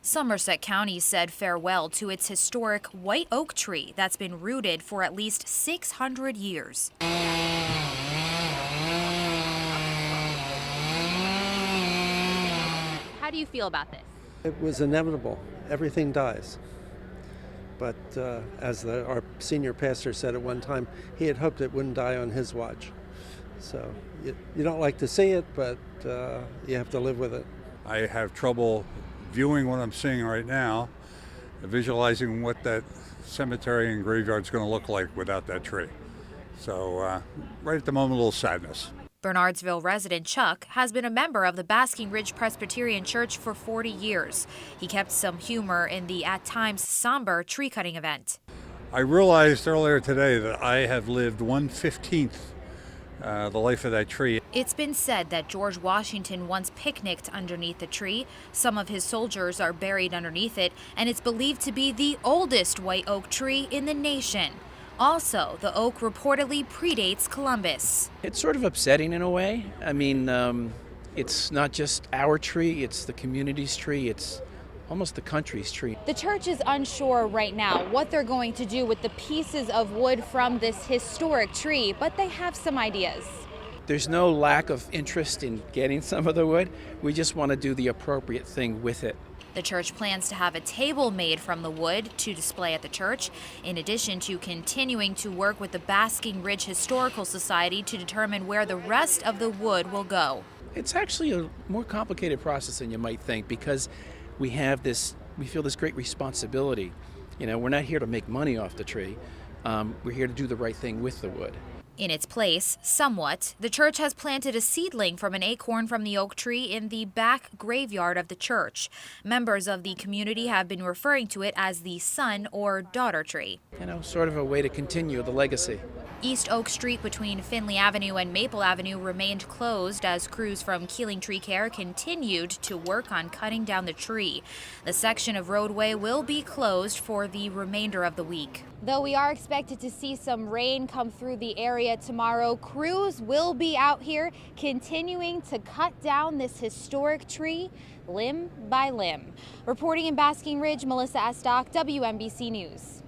Somerset County said farewell to its historic white oak tree that's been rooted for at least 600 years. How do you feel about this? It was inevitable. Everything dies. But as our senior pastor said at one time, he had hoped it wouldn't die on his watch. So you don't like to see it, but you have to live with it. I have trouble viewing what I'm seeing right now, visualizing what that cemetery and graveyard is going to look like without that tree. So right at the moment, a little sadness. Bernardsville resident Chuck has been a member of the Basking Ridge Presbyterian Church for 40 years. He kept some humor in the at times somber tree cutting event. I realized earlier today that I have lived 1/15 the life of that tree. It's been said that George Washington once picnicked underneath the tree. Some of his soldiers are buried underneath it, and it's believed to be the oldest white oak tree in the nation. Also, the oak reportedly predates Columbus. It's sort of upsetting in a way. I mean, it's not just our tree, it's the community's tree, it's almost the country's tree. The church is unsure right now what they're going to do with the pieces of wood from this historic tree, but they have some ideas. There's no lack of interest in getting some of the wood. We just want to do the appropriate thing with it. The church plans to have a table made from the wood to display at the church, in addition to continuing to work with the Basking Ridge Historical Society to determine where the rest of the wood will go. It's actually a more complicated process than you might think because we feel this great responsibility. You know, we're not here to make money off the tree. We're here to do the right thing with the wood. In its place, somewhat, the church has planted a seedling from an acorn from the oak tree in the back graveyard of the church. Members of the community have been referring to it as the son or daughter tree. You know, sort of a way to continue the legacy. East Oak Street between Finley Avenue and Maple Avenue remained closed as crews from Keeling Tree Care continued to work on cutting down the tree. The section of roadway will be closed for the remainder of the week. Though we are expected to see some rain come through the area tomorrow, crews will be out here continuing to cut down this historic tree limb by limb. Reporting in Basking Ridge, Melissa Estock, WNBC News.